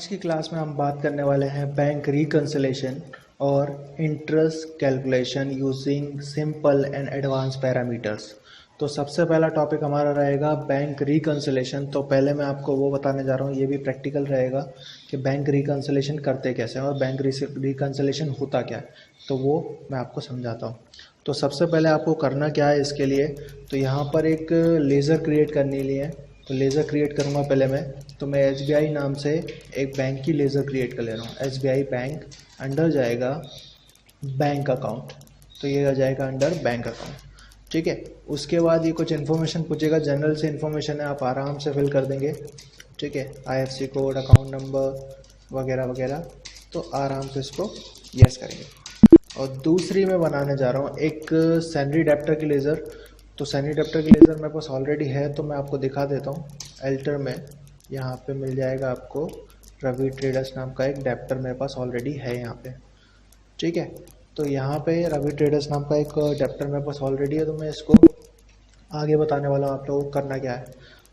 आज की क्लास में हम बात करने वाले हैं बैंक रिकंसिलेशन और interest calculation using simple and advance parameters. तो सबसे पहला टॉपिक हमारा रहेगा बैंक रिकंसिलेशन। तो पहले मैं आपको वो बताने जा रहा हूँ, ये भी प्रैक्टिकल रहेगा कि बैंक रिकंसिलेशन करते कैसे हैं और बैंक रिकंसिलेशन होता क्या है, तो वो मैं आपको समझाता हूँ। तो सबसे पहले आपको करना क्या है इसके लिए, तो यहाँ पर एक लेज़र क्रिएट करने लिए है। तो लेज़र क्रिएट करूँगा पहले मैं SBI नाम से एक बैंक की लेज़र क्रिएट कर ले रहा हूँ। SBI बैंक अंडर जाएगा बैंक अकाउंट, तो ये आ जाएगा अंडर बैंक अकाउंट। ठीक है, उसके बाद ये कुछ इन्फॉर्मेशन पूछेगा, जनरल से इन्फॉर्मेशन है, आप आराम से फिल कर देंगे। ठीक है, IFSC कोड, अकाउंट नंबर वगैरह वगैरह, तो आराम से इसको यस करेंगे। और दूसरी मैं बनाने जा रहा हूँ एक सैलरी डेप्टर की लेज़र। तो सैलरी डेप्टर की लेज़र मेरे पास ऑलरेडी है, तो मैं आपको दिखा देता हूँ। एल्टर में यहाँ पे मिल जाएगा आपको रवि ट्रेडर्स नाम का एक डेप्टर मेरे पास ऑलरेडी है यहाँ पे। ठीक है, तो यहाँ पे रवि ट्रेडर्स नाम का एक डेप्टर मेरे पास ऑलरेडी है, तो मैं इसको आगे बताने वाला हूँ आप लोगों को करना क्या है।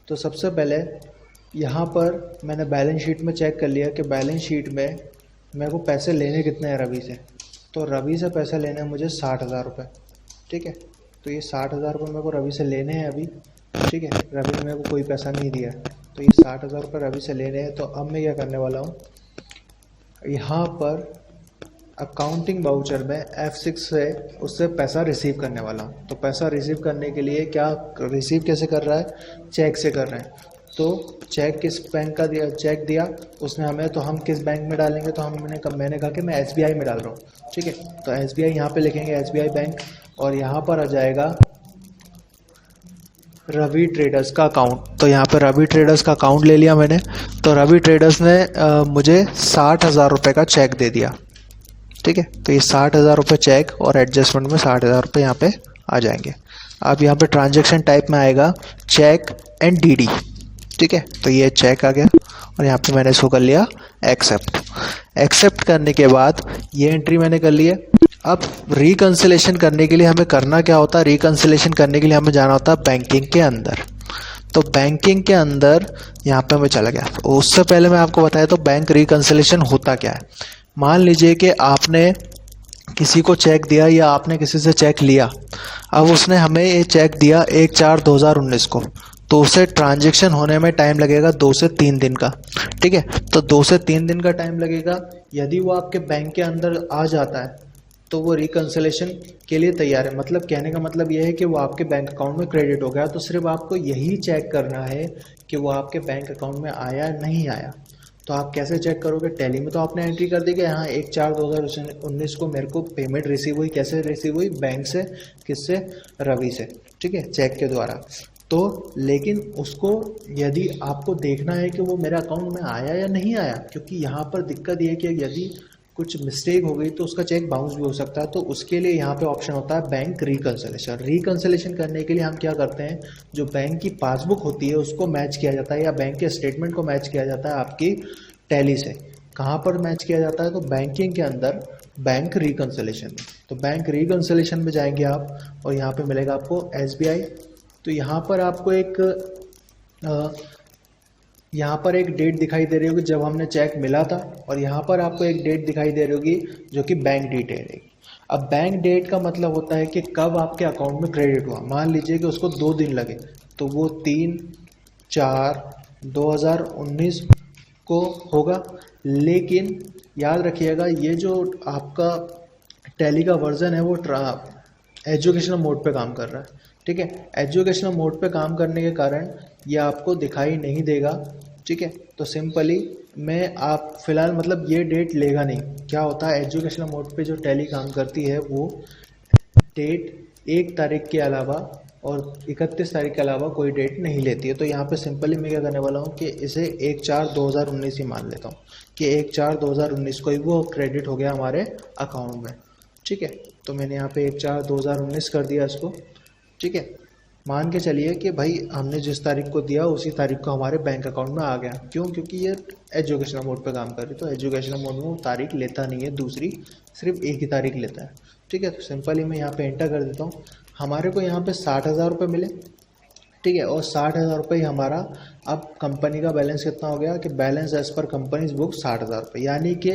तो सबसे पहले यहाँ पर मैंने बैलेंस शीट में चेक कर लिया कि बैलेंस शीट में मेरे को पैसे लेने कितने हैं रवि से। तो रवि से पैसे लेने हैं मुझे 60,000 रुपये। ठीक है, तो ये 60,000 रुपये मेरे को रवि से लेने हैं अभी। ठीक है, रवि ने मेरे को कोई पैसा नहीं दिया, तो ये 60,000 रुपये रवि से लेने हैं। तो अब मैं क्या करने वाला हूँ, यहाँ पर अकाउंटिंग वाउचर में F6 से उससे पैसा रिसीव करने वाला हूँ। तो पैसा रिसीव करने के लिए क्या रिसीव कैसे कर रहा है, चेक से कर रहे हैं। तो चेक किस बैंक का दिया, चेक दिया उसने हमें, तो हम किस बैंक में डालेंगे, तो मैंने कहा कि मैं SBI में डाल रहा हूँ। ठीक है, तो SBI यहाँ पे लिखेंगे SBI बैंक, और यहाँ पर आ जाएगा रवि ट्रेडर्स का अकाउंट। तो यहाँ पर रवि ट्रेडर्स का अकाउंट ले लिया मैंने। तो रवि ट्रेडर्स ने मुझे 60,000 रुपये का चेक दे दिया। ठीक है, तो ये 60,000 रुपये चेक और एडजस्टमेंट में 60,000 रुपये यहाँ पे आ जाएंगे। अब यहाँ पे ट्रांजैक्शन टाइप में आएगा चेक एंड DD। ठीक है, तो ये चेक आ गया और यहाँ पे मैंने इसको कर लिया एक्सेप्ट करने के बाद ये एंट्री मैंने कर ली है। अब रिकंसिलेशन करने के लिए हमें करना क्या होता है, रिकंसिलेशन करने के लिए हमें जाना होता है बैंकिंग के अंदर। तो बैंकिंग के अंदर यहाँ पे मैं चला गया। उससे पहले मैं आपको बताया तो बैंक रिकंसिलेशन होता क्या है। मान लीजिए कि आपने किसी को चेक दिया या आपने किसी से चेक लिया, अब उसने हमें ये चेक दिया 1/4/2019 को, तो उसे ट्रांजैक्शन होने में टाइम लगेगा 2 से 3 दिन का। ठीक है, तो 2 से 3 दिन का टाइम लगेगा। यदि वो आपके बैंक के अंदर आ जाता है तो वो रिकंसिलेशन के लिए तैयार है। मतलब कहने का मतलब यह है कि वो आपके बैंक अकाउंट में क्रेडिट हो गया। तो सिर्फ आपको यही चेक करना है कि वो आपके बैंक अकाउंट में आया नहीं आया। तो आप कैसे चेक करोगे, टैली में तो आपने एंट्री कर दी कि यहाँ 1/4/2019 को मेरे को पेमेंट रिसीव हुई। कैसे रिसीव हुई, बैंक से, किससे, रवि से। ठीक है, चेक के द्वारा। तो लेकिन उसको यदि आपको देखना है कि वो मेरे अकाउंट में आया या नहीं आया, क्योंकि यहाँ पर दिक्कत ये है कि यदि कुछ मिस्टेक हो गई तो उसका चेक बाउंस भी हो सकता है। तो उसके लिए यहाँ पे ऑप्शन होता है बैंक रिकंसिलेशन। रिकंसिलेशन करने के लिए हम क्या करते हैं, जो बैंक की पासबुक होती है उसको मैच किया जाता है या बैंक के स्टेटमेंट को मैच किया जाता है आपकी टैली से। कहाँ पर मैच किया जाता है, तो बैंकिंग के अंदर बैंक रिकंसिलेशन में। तो बैंक रिकंसिलेशन में जाएंगे आप और यहाँ पे मिलेगा आपको SBI। तो यहाँ पर आपको यहाँ पर एक डेट दिखाई दे रही होगी जब हमने चेक मिला था, और यहाँ पर आपको एक डेट दिखाई दे रही होगी जो कि बैंक डिटेल है। अब बैंक डेट का मतलब होता है कि कब आपके अकाउंट में क्रेडिट हुआ। मान लीजिए कि उसको 2 दिन लगे, तो वो 3/4/2019 को होगा। लेकिन याद रखिएगा, ये जो आपका टैली का वर्जन है वो एजुकेशनल मोड पे काम कर रहा है। ठीक है, एजुकेशनल मोड पे काम करने के कारण ये आपको दिखाई नहीं देगा। ठीक है, तो सिंपली मैं आप फिलहाल मतलब ये डेट लेगा नहीं। क्या होता है, एजुकेशनल मोड पे जो टैली काम करती है वो डेट 1 तारीख के अलावा और 31 तारीख के अलावा कोई डेट नहीं लेती है। तो यहाँ पे सिंपली मैं क्या करने वाला हूँ कि इसे 1/4/2019 ही मान लेता हूँ कि 1/4/2019 को ही वो क्रेडिट हो गया हमारे अकाउंट में। ठीक है, तो मैंने यहाँ पे 1/4/2019 कर दिया इसको। ठीक है, मान के चलिए कि भाई हमने जिस तारीख को दिया उसी तारीख को हमारे बैंक अकाउंट में आ गया। क्यों, क्योंकि ये एजुकेशनल मोड पे काम कर रही है। तो एजुकेशनल मोड में वो तारीख लेता नहीं है दूसरी, सिर्फ एक ही तारीख लेता है। ठीक है, तो सिंपली मैं यहाँ पे एंटर कर देता हूँ। हमारे को यहाँ पे 60,000 रुपये मिले। ठीक है। और 60,000 रुपये ही हमारा अब कंपनी का बैलेंस कितना हो गया कि balance as per company's book 60,000 रुपये, यानी कि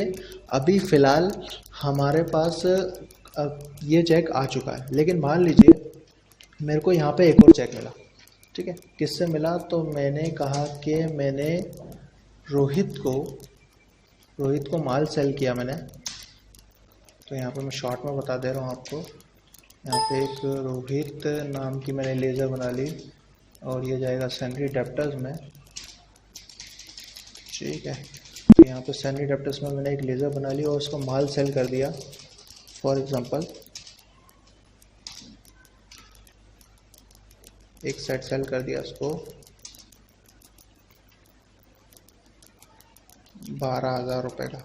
अभी फ़िलहाल हमारे पास ये चेक आ चुका है। लेकिन मान लीजिए मेरे को यहाँ पे एक और चेक मिला, ठीक है। किससे मिला? तो मैंने कहा कि मैंने रोहित को माल सेल किया मैंने। तो यहाँ पे मैं शॉर्ट में बता दे रहा हूँ आपको। यहाँ पे एक रोहित नाम की मैंने लेज़र बना ली और ये जाएगा सैलरी डेप्टर्स में, ठीक है। तो यहाँ पे सैलरी डेप्टर्स में मैंने एक लेज़र बना ली और उसको माल सेल कर दिया। फॉर एग्जांपल एक सेट सेल कर दिया उसको 12,000 रुपये का,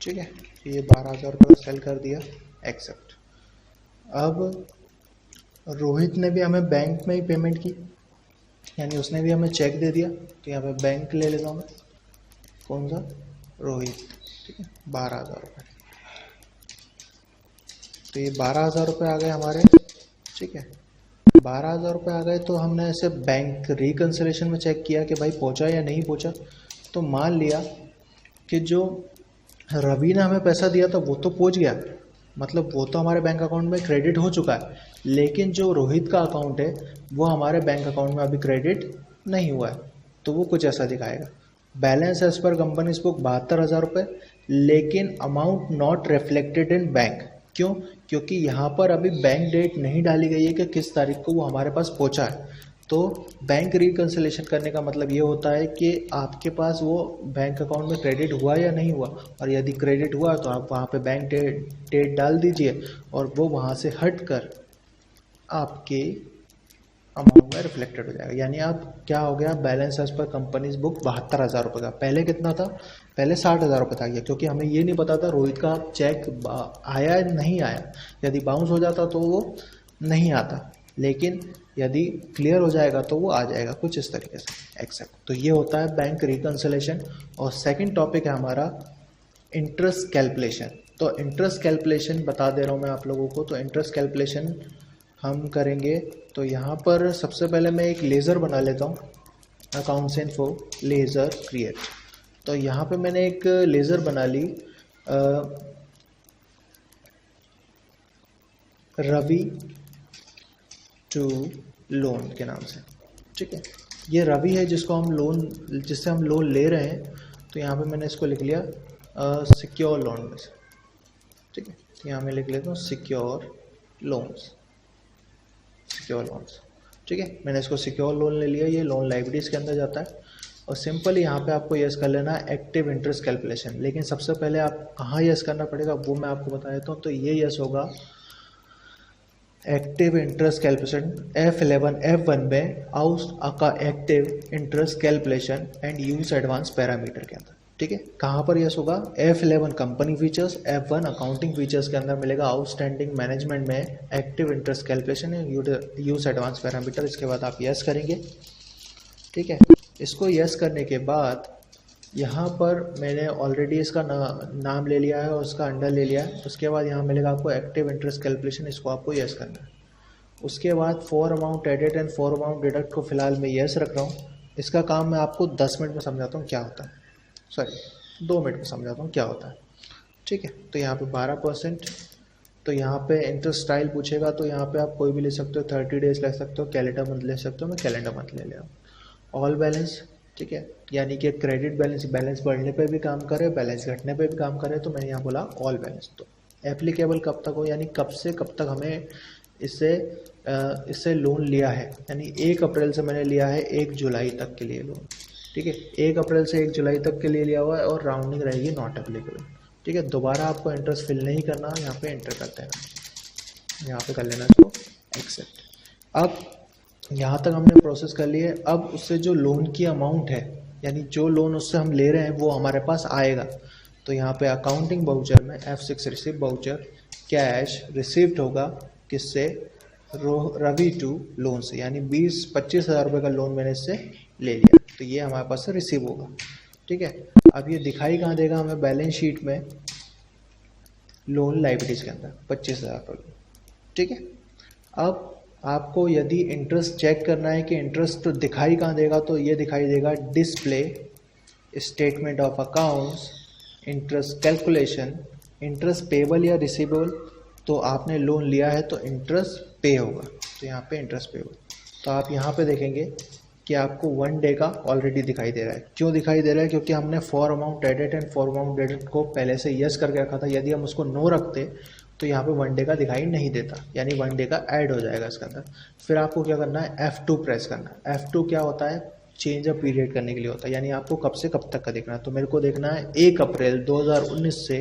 ठीक है। ये 12,000 रुपये सेल कर दिया, एक्सेप्ट। अब रोहित ने भी हमें बैंक में ही पेमेंट की, यानी उसने भी हमें चेक दे दिया। तो यहाँ पे बैंक ले लेता हूँ मैं, कौन सा? रोहित, ठीक है, 12,000 रुपये। तो ये 12,000 रुपये आ गए हमारे, ठीक है। 12,000 रुपये आ गए तो हमने ऐसे बैंक रिकन्सिलेशन में चेक किया कि भाई पहुँचा या नहीं पहुँचा। तो मान लिया कि जो रवि ने हमें पैसा दिया था वो तो पहुँच गया, मतलब वो तो हमारे बैंक अकाउंट में क्रेडिट हो चुका है। लेकिन जो रोहित का अकाउंट है वो हमारे बैंक अकाउंट में अभी क्रेडिट नहीं हुआ है। तो वो कुछ ऐसा दिखाएगा, balance as per company's book 72,000 रुपये, लेकिन amount not reflected in bank. क्यों? क्योंकि यहाँ पर अभी बैंक डेट नहीं डाली गई है कि किस तारीख को वो हमारे पास पहुँचा है। तो बैंक रिकन्सिलेशन करने का मतलब ये होता है कि आपके पास वो बैंक अकाउंट में क्रेडिट हुआ या नहीं हुआ, और यदि क्रेडिट हुआ तो आप वहाँ पे बैंक डेट डाल दीजिए और वो वहाँ से हट कर आपके अमाउंट में रिफ्लेक्टेड हो जाएगा। यानी आप क्या हो गया, balance as per company's book 72,000 रुपये का। पहले कितना था? पहले 60,000 रुपये था, क्योंकि हमें ये नहीं पता था रोहित का चेक आया या नहीं आया। यदि बाउंस हो जाता तो वो नहीं आता, लेकिन यदि क्लियर हो जाएगा तो वो आ जाएगा, कुछ इस तरीके से, एक्सेप्ट। तो ये होता है बैंक रिकन्सिलेशन। और सेकंड टॉपिक है हमारा इंटरेस्ट कैलकुलेशन। तो इंटरेस्ट कैलकुलेशन बता दे रहा हूँ मैं आप लोगों को। तो इंटरेस्ट कैलकुलेशन हम करेंगे, तो यहाँ पर सबसे पहले मैं एक लेज़र बना लेता हूँ, अकाउंट्स इन्फो लेज़र क्रिएट। तो यहाँ पे मैंने एक लेज़र बना ली रवि टू लोन के नाम से, ठीक है। ये रवि है जिससे हम लोन ले रहे हैं। तो यहाँ पे मैंने इसको लिख लिया सिक्योर लोन में से, ठीक है। तो यहाँ मैं लिख लेता हूँ सिक्योर लोन्स, ठीक है। मैंने इसको सिक्योर लोन ले लिया, ये लोन लाइबिलिटीज़ के अंदर जाता है। और सिंपली यहाँ पे आपको यस कर लेना है एक्टिव इंटरेस्ट कैलकुलेशन। लेकिन सबसे पहले आप कहाँ यस करना पड़ेगा वो मैं आपको बता देता हूँ। तो ये यस होगा active interest calculation F11 F1 में आउट का active interest calculation and use advance parameter के अंदर, ठीक है। कहाँ पर यस होगा? F11 company features, F1 accounting features के अंदर मिलेगा आउटस्टैंडिंग मैनेजमेंट में active interest calculation and use advance parameter. इसके बाद आप यस करेंगे, ठीक है। इसको यस करने के बाद यहाँ पर मैंने ऑलरेडी इसका नाम ले लिया है और उसका अंडर ले लिया है। उसके बाद यहाँ मिलेगा आपको एक्टिव इंटरेस्ट कैलकुलेशन, इसको आपको यस करना है। उसके बाद for amount added and for amount deduct को फिलहाल मैं यस रख रहा हूँ। इसका काम मैं आपको 10 मिनट में समझाता हूँ क्या होता है, सॉरी 2 मिनट में समझाता हूँ क्या होता है, ठीक है। तो यहाँ पे 12%। तो यहाँ पे इंटरेस्ट स्टाइल पूछेगा, तो यहाँ पे आप कोई भी ले सकते हो, 30 डेज ले सकते हो, कैलेंडर मंथ ले सकते हो, मैं कैलेंडर मंथ ले लिया। ऑल बैलेंस, ठीक है, यानी कि क्रेडिट बैलेंस बढ़ने पे भी काम करे, बैलेंस घटने पे भी काम करे। तो मैंने यहाँ बोला ऑल बैलेंस। तो एप्लीकेबल कब तक हो, यानी कब से कब तक हमें इससे लोन लिया है, यानी 1 अप्रैल से मैंने लिया है 1 जुलाई तक के लिए लोन, ठीक है। 1 अप्रैल से 1 जुलाई तक के लिए लिया हुआ है और राउंडिंग रहेगी नॉट एप्लीकेबल, ठीक है। दोबारा आपको इंटरेस्ट फिल नहीं करना, यहाँ पे एंटर कर देना, यहाँ पे कर लेना इसको एक्सेप्ट। अब यहाँ तक हमने प्रोसेस कर लिए। अब उससे जो लोन की अमाउंट है, यानी जो लोन उससे हम ले रहे हैं वो हमारे पास आएगा। तो यहाँ पे अकाउंटिंग बाउचर में F6 receive voucher cash received होगा, किससे? रवि टू लोन से, यानी 25 हज़ार रुपये का लोन मैंने इससे ले लिया। तो ये हमारे पास से रिसीव होगा, ठीक है। अब ये दिखाई कहाँ देगा हमें? बैलेंस शीट में लोन लाइबिलिटीज़ के अंदर 25 हज़ार रुपये, ठीक है। अब आपको यदि इंटरेस्ट चेक करना है कि इंटरेस्ट तो दिखाई कहाँ देगा, तो ये दिखाई देगा display, statement of accounts, interest calculation, interest payable या रिसीवेबल। तो आपने लोन लिया है तो इंटरेस्ट पे होगा, तो यहाँ पे इंटरेस्ट पे होगा। तो आप यहाँ पे देखेंगे कि आपको 1 डे का ऑलरेडी दिखाई दे रहा है। क्यों दिखाई दे रहा है? क्योंकि हमने for amount added and for amount added को पहले से यस करके रखा था। यदि हम उसको नो रखते तो यहाँ पे 1 डे का दिखाई नहीं देता, यानी 1 डे का ऐड हो जाएगा इसके अंदर। फिर आपको क्या करना है, F2 प्रेस करना है। F2 क्या होता है? चेंज ऑफ पीरियड करने के लिए होता है, यानी आपको कब से कब तक का देखना है। तो मेरे को देखना है 1 अप्रैल 2019 से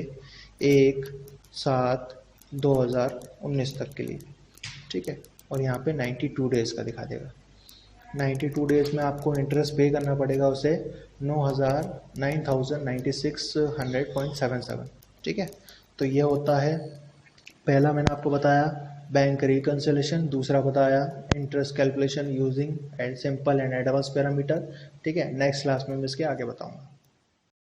1/7/2019 तक के लिए, ठीक है। और यहाँ पे 92 डेज़ का दिखा देगा। 92 डेज़ में आपको इंटरेस्ट पे करना पड़ेगा उसे 9,9600.77, ठीक है। तो ये होता है, पहला मैंने आपको बताया बैंक रिकंसिलेशन, दूसरा बताया interest calculation using and simple and advance parameter, ठीक है। नेक्स्ट क्लास में मैं इसके आगे बताऊंगा।